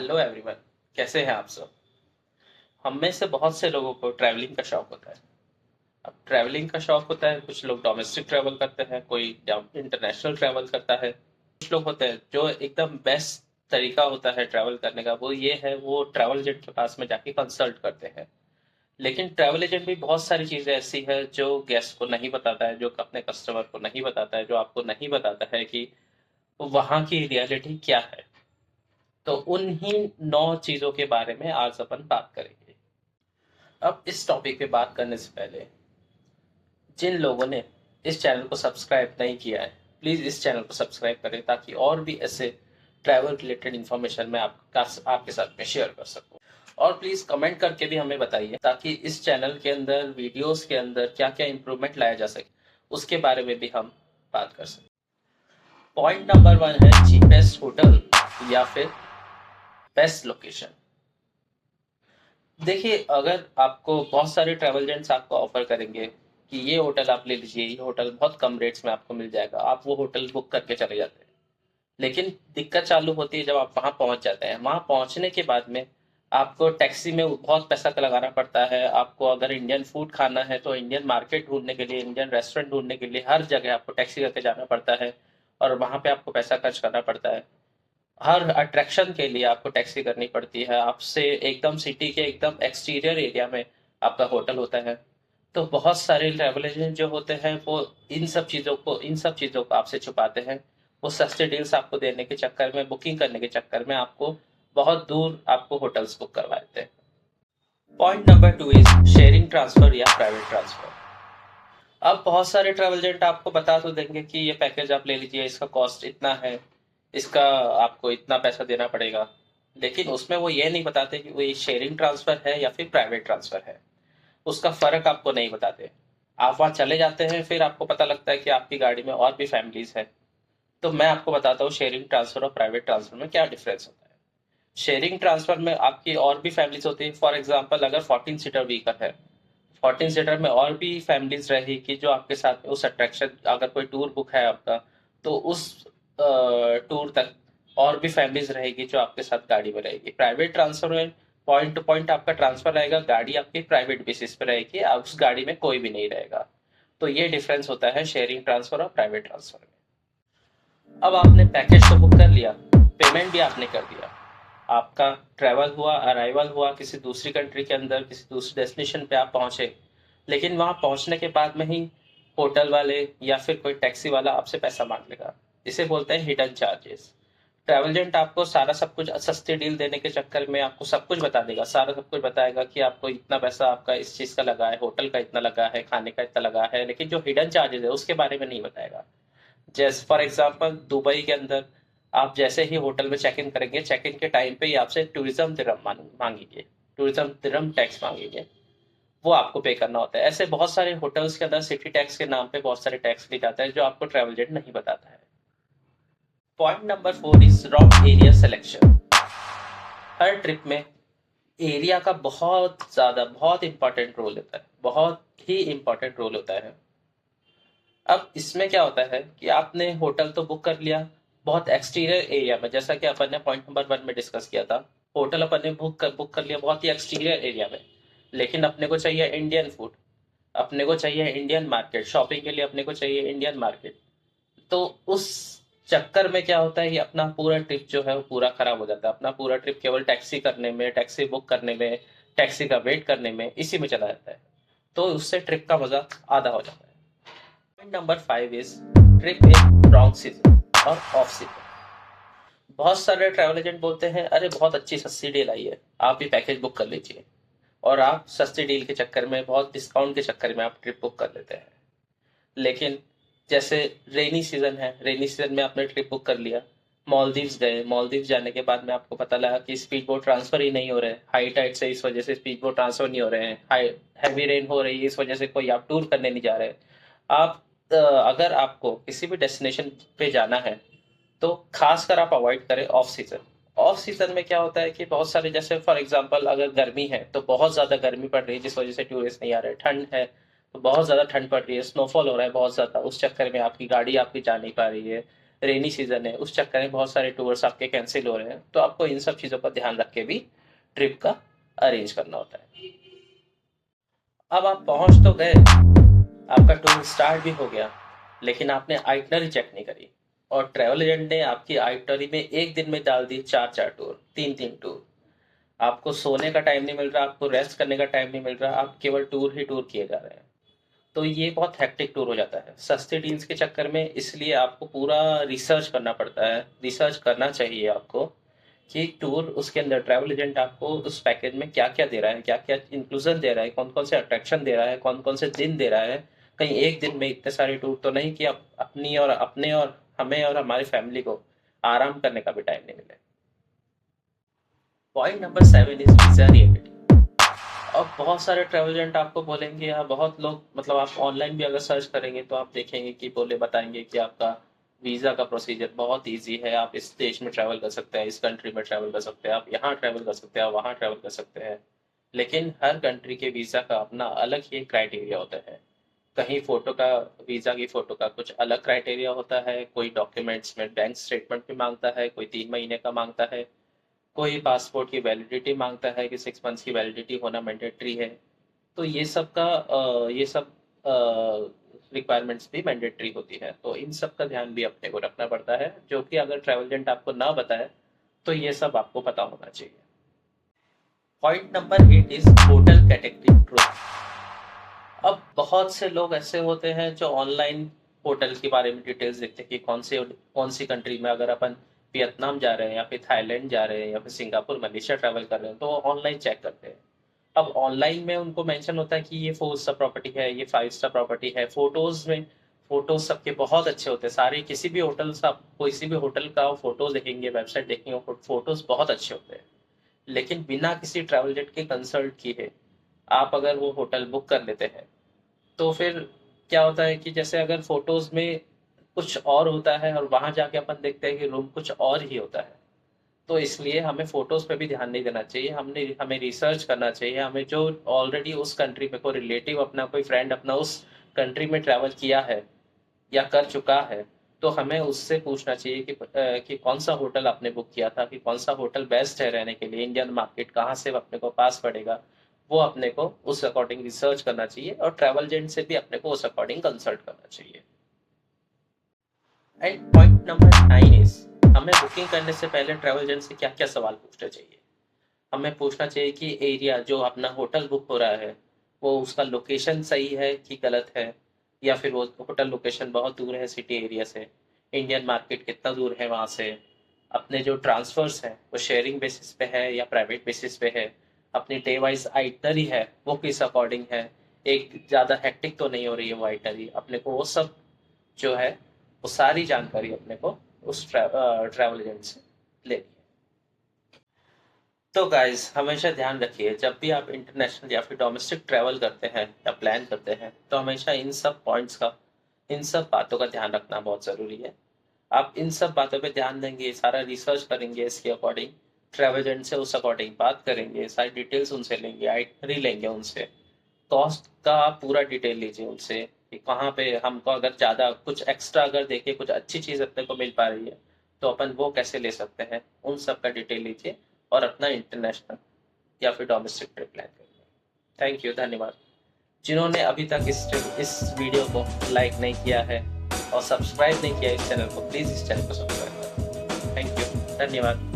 Hello everyone. कैसे हैं आप सब? हम में से बहुत से लोगों को ट्रैवलिंग का शौक होता है। अब ट्रैवलिंग का शौक होता है, कुछ लोग डोमेस्टिक ट्रैवल करते हैं, कोई इंटरनेशनल ट्रैवल करता है। कुछ लोग होते हैं जो एकदम बेस्ट तरीका होता है ट्रैवल करने का, वो ये है, वो ट्रैवल एजेंट के पास में जाके कंसल्ट करते हैं। लेकिन ट्रैवल एजेंट भी बहुत सारी चीज़ें ऐसी है जो गेस्ट को नहीं बताता है, जो अपने कस्टमर को नहीं बताता है, जो आपको नहीं बताता है कि वहाँ की रियलिटी क्या है। तो उन्हीं 9 चीज़ों के बारे में आज अपन बात करेंगे। अब इस टॉपिक पे बात करने से पहले, जिन लोगों ने इस चैनल को सब्सक्राइब नहीं किया है, प्लीज़ इस चैनल को सब्सक्राइब करें ताकि और भी ऐसे ट्रैवल रिलेटेड इन्फॉर्मेशन मैं आपके साथ में शेयर कर सकूं। और प्लीज़ कमेंट करके भी हमें बताइए ताकि इस चैनल के अंदर, वीडियोस के अंदर क्या क्या इम्प्रूवमेंट लाया जा सके, उसके बारे में भी हम बात कर सकें। पॉइंट नंबर 1 है चीपेस्ट होटल या फिर बेस्ट लोकेशन। देखिए, अगर आपको बहुत सारे ट्रैवल एजेंट्स आपको ऑफर करेंगे कि ये होटल आप ले लीजिए, ये होटल बहुत कम रेट्स में आपको मिल जाएगा, आप वो होटल बुक करके चले जाते हैं। लेकिन दिक्कत चालू होती है जब आप वहां पहुंच जाते हैं। वहां पहुंचने के बाद में आपको टैक्सी में बहुत पैसा का लगाना पड़ता है। आपको अगर इंडियन फूड खाना है तो इंडियन मार्केट ढूंढने के लिए, इंडियन रेस्टोरेंट ढूंढने के लिए हर जगह आपको टैक्सी करके जाना पड़ता है और वहां पे आपको पैसा खर्च करना पड़ता है। हर अट्रैक्शन के लिए आपको टैक्सी करनी पड़ती है। आपसे एकदम सिटी के एकदम एक्सटीरियर एरिया में आपका होटल होता है। तो बहुत सारे ट्रैवल एजेंट जो होते हैं वो इन सब चीज़ों को आपसे छुपाते हैं। वो सस्ते डील्स आपको देने के चक्कर में, बुकिंग करने के चक्कर में आपको बहुत दूर आपको होटल्स बुक करवा देते हैं। Point number 2 is sharing transfer या प्राइवेट ट्रांसफर। अब बहुत सारे ट्रैवल एजेंट आपको बता तो देंगे कि ये पैकेज आप ले लीजिए, इसका कॉस्ट इतना है, इसका आपको इतना पैसा देना पड़ेगा। लेकिन उसमें वो ये नहीं बताते कि वो ये शेयरिंग ट्रांसफर है या फिर प्राइवेट ट्रांसफर है। उसका फर्क आपको नहीं बताते। आप वहाँ चले जाते हैं, फिर आपको पता लगता है कि आपकी गाड़ी में और भी फैमिलीज हैं। तो मैं आपको बताता हूँ शेयरिंग ट्रांसफर और प्राइवेट ट्रांसफर में क्या डिफरेंस होता है। शेयरिंग ट्रांसफर में आपकी और भी फैमिलीज होती है। फॉर एग्जाम्पल, अगर 14 सीटर व्हीकल है, 14 सीटर में और भी फैमिलीज रहेगी जो आपके साथ उस अट्रैक्शन, अगर कोई टूर बुक है आपका, तो उस टूर तक और भी फैमिलीज रहेगी जो आपके साथ गाड़ी में रहेगी। प्राइवेट ट्रांसफर में पॉइंट टू पॉइंट आपका ट्रांसफर रहेगा, गाड़ी आपकी प्राइवेट बेसिस पे रहेगी, आप उस गाड़ी में कोई भी नहीं रहेगा। तो ये डिफरेंस होता है शेयरिंग ट्रांसफर और प्राइवेट ट्रांसफर में। अब आपने पैकेज तो बुक कर लिया, पेमेंट भी आपने कर दिया, आपका ट्रैवल हुआ, अराइवल हुआ किसी दूसरी कंट्री के अंदर, किसी दूसरी डेस्टिनेशन पे आप पहुंचे। लेकिन वहां पहुंचने के बाद में ही होटल वाले या फिर कोई टैक्सी वाला आपसे पैसा मांग लेगा। इसे बोलते हैं हिडन चार्जेस। ट्रैवल एजेंट आपको सारा सब कुछ सस्ती डील देने के चक्कर में आपको सब कुछ बता देगा, सारा सब कुछ बताएगा कि आपको इतना पैसा आपका इस चीज का लगा है, होटल का इतना लगा है, खाने का इतना लगा है, लेकिन जो हिडन चार्जेस है उसके बारे में नहीं बताएगा। जैसे फॉर एग्जांपल, दुबई के अंदर आप जैसे ही होटल में चेक इन करेंगे, चेक इन के टाइम पे ही आपसे टूरिज्म दिरहम मांगेंगे, टूरिज्म दिरहम टैक्स मांगेंगे। वो आपको पे करना होता है। ऐसे बहुत सारे होटल्स के अंदर सिटी टैक्स के नाम पे बहुत सारे टैक्स लिए जाते हैं जो आपको ट्रैवल एजेंट नहीं बताता है। Point number 4 is wrong area selection. Her trip में एरिया का बहुत इंपॉर्टेंट रोल होता है, बहुत ही इंपॉर्टेंट रोल होता है। अब इसमें क्या होता है कि आपने होटल तो बुक कर लिया बहुत एक्सटीरियर एरिया में, जैसा कि अपन ने पॉइंट नंबर 1 में डिस्कस किया था। होटल अपन ने बुक कर लिया बहुत ही एक्सटीरियर एरिया में। लेकिन अपने को चाहिए इंडियन फूड, अपने को चाहिए इंडियन मार्केट, शॉपिंग के लिए अपने को चाहिए इंडियन मार्केट। तो उस चक्कर में क्या होता है कि अपना पूरा ट्रिप जो है वो पूरा खराब हो जाता है। अपना पूरा ट्रिप केवल टैक्सी करने में, टैक्सी बुक करने में, टैक्सी का वेट करने में, इसी में चला जाता है। तो उससे ट्रिप का मजा आधा हो जाता है। Point number 5 is trip in wrong season और ऑफ सीजन। बहुत सारे ट्रैवल एजेंट बोलते हैं अरे बहुत अच्छी सस्ती डील आई है, आप भी पैकेज बुक कर लीजिए। और आप सस्ती डील के चक्कर में, बहुत डिस्काउंट के चक्कर में आप ट्रिप बुक कर लेते हैं। लेकिन जैसे रेनी सीजन है, रेनी सीजन में आपने ट्रिप बुक कर लिया, मालदीव्स गए, मालदीव्स जाने के बाद में आपको पता लगा कि स्पीड बोट ट्रांसफर ही नहीं हो रहे, हाई टाइड से इस वजह से स्पीड बोट ट्रांसफर नहीं हो रहे हैं, हाई हैवी रेन हो रही है इस वजह से कोई आप टूर करने नहीं जा रहे। आप अगर आपको किसी भी डेस्टिनेशन पे जाना है तो खासकर आप अवॉइड करें ऑफ सीजन। ऑफ सीजन में क्या होता है कि बहुत सारे, जैसे फॉर एग्जांपल अगर गर्मी है तो बहुत ज्यादा गर्मी पड़ रही है जिस वजह से टूरिस्ट नहीं आ रहे, ठंड है तो बहुत ज्यादा ठंड पड़ रही है, स्नोफॉल हो रहा है बहुत ज्यादा, उस चक्कर में आपकी गाड़ी आपकी जा नहीं पा रही है, रेनी सीजन है, उस चक्कर में बहुत सारे टूर्स आपके कैंसिल हो रहे हैं, तो आपको इन सब चीज़ों का ध्यान रख के भी ट्रिप का अरेंज करना होता है। अब आप पहुंच तो गए, आपका टूर स्टार्ट भी हो गया, लेकिन आपने आइटनरी चेक नहीं करी और ट्रैवल एजेंट ने आपकी आइटनरी में एक दिन में डाल दी 4-4 टूर, 3-3 टूर। आपको सोने का टाइम नहीं मिल रहा, आपको रेस्ट करने का टाइम नहीं मिल रहा, आप केवल टूर ही टूर किए जा रहे हैं। तो ये बहुत हेक्टिक टूर हो जाता है सस्ते डील्स के चक्कर में। इसलिए आपको पूरा रिसर्च करना पड़ता है, रिसर्च करना चाहिए आपको कि टूर उसके अंदर ट्रैवल एजेंट आपको उस पैकेज में क्या क्या दे रहा है, क्या क्या इंक्लूजन दे रहा है, कौन कौन से अट्रैक्शन दे रहा है, कौन कौन से दिन दे रहा है। कहीं एक दिन में इतने सारे टूर तो नहीं कि अपनी और अपने और हमें और हमारी फैमिली को आराम करने का भी टाइम नहीं मिले। Point number 7 is visa reliability. अब बहुत सारे ट्रैवल एजेंट आपको बोलेंगे, या बहुत लोग, मतलब आप ऑनलाइन भी अगर सर्च करेंगे तो आप देखेंगे कि बताएंगे कि आपका वीज़ा का प्रोसीजर बहुत इजी है, आप इस देश में ट्रैवल कर सकते हैं, इस कंट्री में ट्रैवल कर सकते हैं, आप यहाँ ट्रैवल कर सकते हैं, आप वहाँ ट्रैवल कर सकते हैं। लेकिन हर कंट्री के वीज़ा का अपना अलग ही क्राइटेरिया होता है। कहीं फ़ोटो का, वीज़ा की फ़ोटो का कुछ अलग क्राइटेरिया होता है, कोई डॉक्यूमेंट्स में बैंक स्टेटमेंट भी मांगता है, कोई 3 महीने का मांगता है, कोई पासपोर्ट की वैलिडिटी मांगता है कि 6 मंथ्स की वैलिडिटी होना मैंडेटरी है। तो ये सब रिक्वायरमेंट्स भी मैंडेटरी होती है, तो इन सब का ध्यान भी अपने को रखना पड़ता है, जो कि अगर ट्रैवल एजेंट आपको ना बताए तो ये सब आपको पता होना चाहिए। Point number 8 is hotel category truth. अब बहुत से लोग ऐसे होते हैं जो ऑनलाइन होटल के बारे में डिटेल्स देखते हैं कि कौन सी कंट्री में, अगर अपन वियतनाम जा रहे हैं या फिर थाईलैंड जा रहे हैं या फिर सिंगापुर मलेशिया ट्रैवल कर रहे हैं, तो वो ऑनलाइन चेक करते हैं। अब ऑनलाइन में उनको मेंशन होता है कि ये 4 स्टार प्रॉपर्टी है, ये 5 स्टार प्रॉपर्टी है। फोटोज सबके बहुत अच्छे होते हैं सारे, किसी भी होटल से आप किसी भी होटल का फोटोज देखेंगे, वेबसाइट देखेंगे, फोटोज बहुत अच्छे होते हैं। लेकिन बिना किसी ट्रैवल एजेंट के कंसल्ट किए आप अगर वो होटल बुक कर लेते हैं, तो फिर क्या होता है कि जैसे अगर फोटोज में कुछ और होता है और वहां जाके अपन देखते हैं कि रूम कुछ और ही होता है। तो इसलिए हमें फोटोज पे भी ध्यान नहीं देना चाहिए, हमें रिसर्च करना चाहिए। हमें जो ऑलरेडी उस कंट्री में कोई रिलेटिव अपना, कोई फ्रेंड अपना उस कंट्री में ट्रैवल किया है या कर चुका है, तो हमें उससे पूछना चाहिए कि कौन सा होटल आपने बुक किया था, कि कौन सा होटल बेस्ट है रहने के लिए, इंडियन मार्केट कहाँ से अपने को पास पड़ेगा। वो अपने को उस अकॉर्डिंग रिसर्च करना चाहिए और ट्रैवल एजेंट से भी अपने को उस अकॉर्डिंग कंसल्ट करना चाहिए। एंड पॉइंट नंबर 9 इज, हमें बुकिंग करने से पहले ट्रैवल एजेंट से क्या क्या सवाल पूछने चाहिए। हमें पूछना चाहिए कि एरिया जो अपना होटल बुक हो रहा है, वो उसका लोकेशन सही है कि गलत है, या फिर वो होटल लोकेशन बहुत दूर है सिटी एरिया से, इंडियन मार्केट कितना दूर है वहाँ से, अपने जो ट्रांसफर्स हैं वो शेयरिंग बेसिस पे है या प्राइवेट बेसिस पे है, अपनी डे वाइज आइटनरी है वो किस अकॉर्डिंग है, एक ज़्यादा हेक्टिक तो नहीं हो रही है वो आइटनरी। अपने को वो सब जो है, वो सारी जानकारी अपने को उस ट्रैवल एजेंट से लेनी है। तो गाइस, हमेशा ध्यान रखिए जब भी आप इंटरनेशनल या फिर डोमेस्टिक ट्रैवल करते हैं या प्लान करते हैं, तो हमेशा इन सब पॉइंट्स का, इन सब बातों का ध्यान रखना बहुत ज़रूरी है। आप इन सब बातों पे ध्यान देंगे, सारा रिसर्च करेंगे, इसके अकॉर्डिंग ट्रैवल एजेंट से उस अकॉर्डिंग बात करेंगे, सारी डिटेल्स उनसे लेंगे, आइटनरी लेंगे उनसे, कॉस्ट का आप पूरा डिटेल लीजिए उनसे कि कहाँ पे हमको अगर ज़्यादा कुछ एक्स्ट्रा अगर देखे कुछ अच्छी चीज़ अपने को मिल पा रही है, तो अपन वो कैसे ले सकते हैं, उन सब का डिटेल लीजिए और अपना इंटरनेशनल या फिर डोमेस्टिक ट्रिप प्लान करिए। थैंक यू, धन्यवाद। जिन्होंने अभी तक इस वीडियो को लाइक नहीं किया है और सब्सक्राइब नहीं किया इस चैनल को, प्लीज़ इस चैनल को सब्सक्राइब करें। थैंक यू, धन्यवाद।